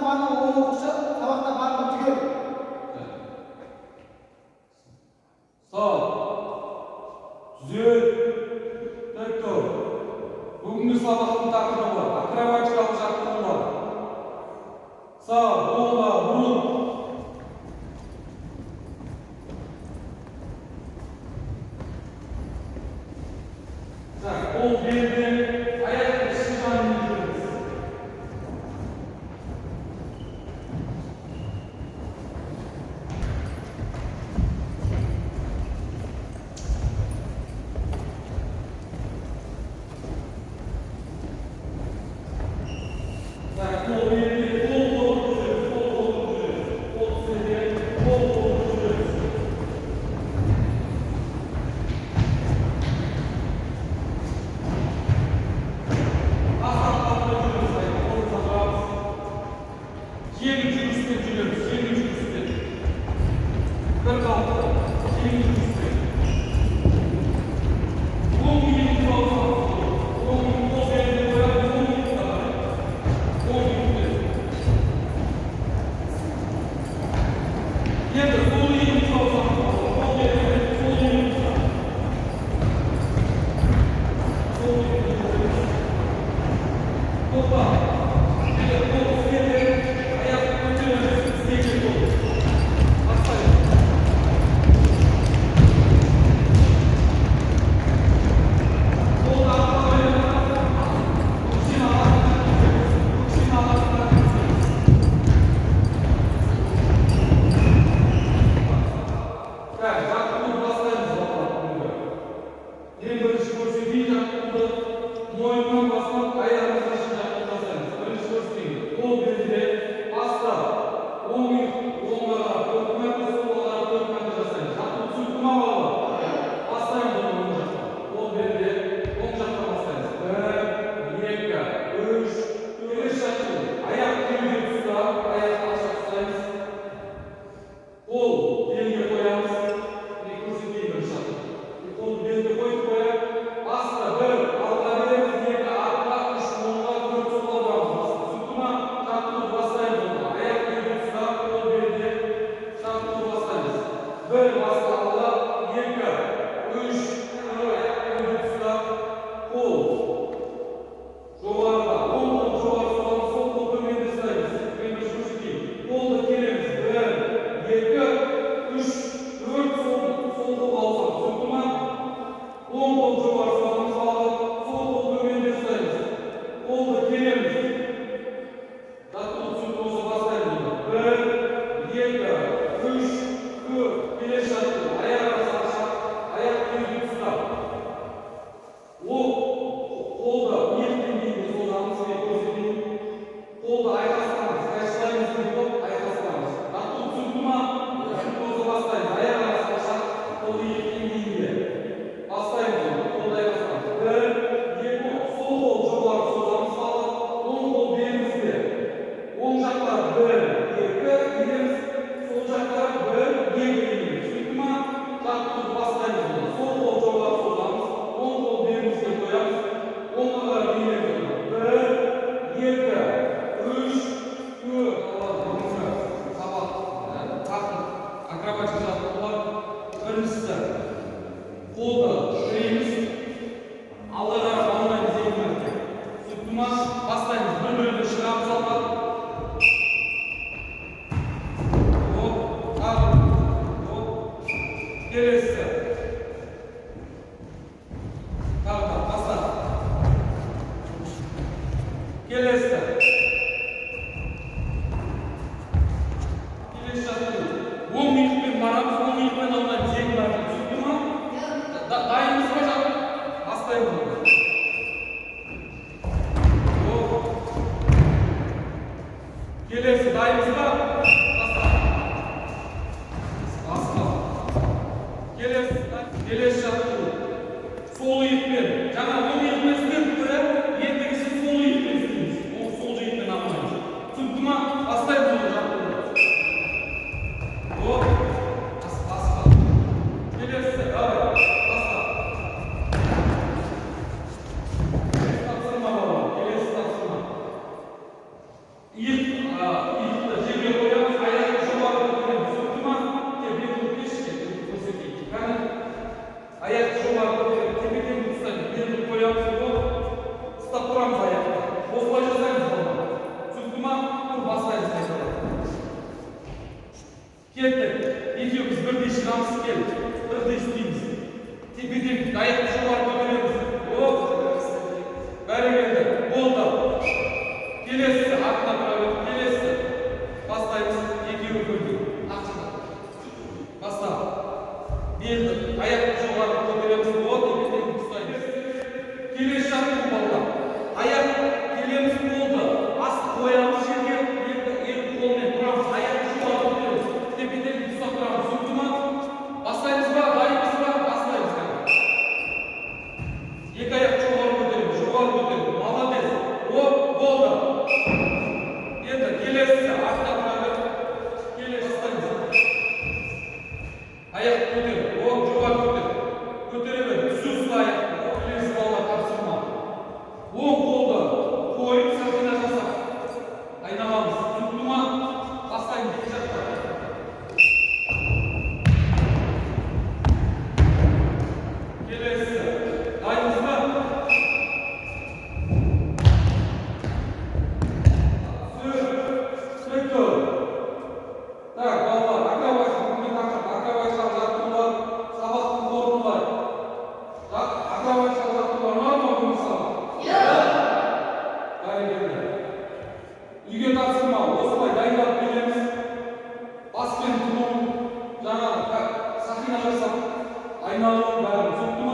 Сабақтаманы оң оқушы, сабақта барлығы түгел. Сау. Түзет. Тек тұр. Бүгінгі сабақтың тақырыбы акробатикалық жаттығулар. Сау, қолға, бұрын. Қол белді, аяқты ішкі жанын жүріңіз. Қол белді, қол қолды жүріңіз, қол қолды жүріңіз. Қол түсінде, қол қолды жүріңіз. Жеңіл жүріспен жүреміз, жеңіл жүріспен. Бір қалды, жеңіл жүріспен. Оң иығын қалдырмаңыз. Оң қол белді қояды, оң иығын қарайды. Оң иығын. Енді сол иығын қалдырмаңыз. Қол белді, сол иығын қарайды. Сол иығын қарайды. Тоқта. Мойнынан бастап аяғымызға шейін жаттығу жасаймыз. Бірінші көрсетейін. Қол белде, баста, оң иық, оңға қарап, төрт мәрте, солға қарап, төрт мәрте жасаймыз. Жаттығу түсінікті ме балалар? Бастаймыз оны оң жақтан. Қол белде, оң жақтан бастаймыз. Бір, екі, үш, келесі жаттығу. Аяқ белге тұста, аяқты аша ұстаймыз. Қол белге қоямыз. Міне көрсетейін бірінші жаттығу. Қол белге қойып қояйық. Баста, бір, алға береміз, екі, артқа, үш, оңға, төрт, солға бұрамыз. Түсінікті ме? Жаттығуды бастаймыз оны. Аяқ белге ұстап, қол белде жаттығуды бастаймыз. Бір, баста алға, екі, үш, аяқ белге ұстап, қол жоғарыға, оң қол жоғары ұстамыз, сол қол төменде ұстаймыз. Мен бір көрсетейін. Қолды келеміз. Бір, екі, үш, төрт, сол қол алсақ. Түсінікті ме? Оң қол жоғары ұстамыз, алып, сол қол төменде ұстаймыз. Қолды келеміз. Жаттығу түсінікті болса бастаймыз оны. Бір, екі, үш, төрт, келесі жаттығу. Аяқ арасы ашық, аяқ белге ұстап. Қолды иықтен дейін созамыз, мен көрсетейін. Қолды айқастырамыз, қайшылаймыз дейді, айқастырамыз. Жаттығу түсінікті ме? Түсінікті болса бастаймыз. Аяқ арасы ашық, қол иықтен дейінге. Бастаймыз оны, қолды айқастырамыз. Бір, екі, сол қол жоғары созамыз, алып, оң қол белімізде. Оң жаққа бір, екі, иеміз, сол жаққа бір, екі иеміз. Түсінікті ме? Жаттығуды бастаймыз оны. Сол қол жоғары созамыз, оң қол белімізге қоямыз, оңға қарап иеміз оны. Бір, екі, үш, төрт. Бүгінгі сабақ тақырып акробатика жаттығулар. Біріншісі қолды шірейміз, алға қарап алмаймыз екі мәрте. Түсінікті ме? Бастаймыз. Бір-бірден шығамыз алға. Оп, тағы. Оп. Келесі. Тағы да, баста. Келесі. Келесі жаттығу. Оң иықпен барамыз, оң иықпен алмаймыз екі мәрте. Түсінікті ме? Дайынбыз ба жаттығу? Бастаймыз оны. Келесі, дайынбыз ба? Баста. Келесі жаттығу. Сол иықпен, жаңа оң иықпен істедік бірі, ендігісі сол иықпен істейміз. Сол иықпен алмаймыз. Түсінікті ме? Бастаймыз оны жаттығуды. Баста. Келесі, давай. Баста. Келесі тапсырма бала. Келесі тапсырма. Kettik. Ekеуміз бірдей шығамыз келді. Бірдей істейміз. Тепе-тең аяқты жоғары көтереміз. Оп. Бәрекелді. Болды. Келесі артына тұра беріп, келесі. Бастаймыз. Екеуі бірдей. Ақшыда. Баста. Белді. Аяқты жоғары көтереміз. Оп. Тепе-тең ұстаймыз. Келесі жаттығу балалар. Аяқ келеміз болды. Асты қоямыз жерге. Екі қолмен тұрамыз. Аяқты жоғары көтереміз. Тепе-тең ұстап тұрамыз. Сөйтті ма? Бастаймыз ба? Дайынбыз ба? Бастаймыз. Екі аяқ жоғары көтереміз. Жоғары көтереміз. Молодец. Оп, болды. Енді келесі артқа тұра беріп. Келесі бастаймыз. Аяқ көтеріп. Оп, жоғары көтеріп. Көтере бер. Түсірсіз аяқты. Келесі балалар тапсырма. Оң қолды қойып сақина жасап. Айналамыз. Сөйтті ма? Бастаймыз. Екі жақта. Келесі. Дайынбыз ба? Түсінікті. Так, балалар, акробатика, бүгінгі тақырып акробатикалық жаттығулар, сабақтың қорытындылары. Акробатикалық жаттығулар бар ма бүгінгі сабақ? Бәрекелді. Үйге тапсырма, осылай дайындалып келеміз. Баспен тұру, жаңағы сақина жасап, айналу бәрін.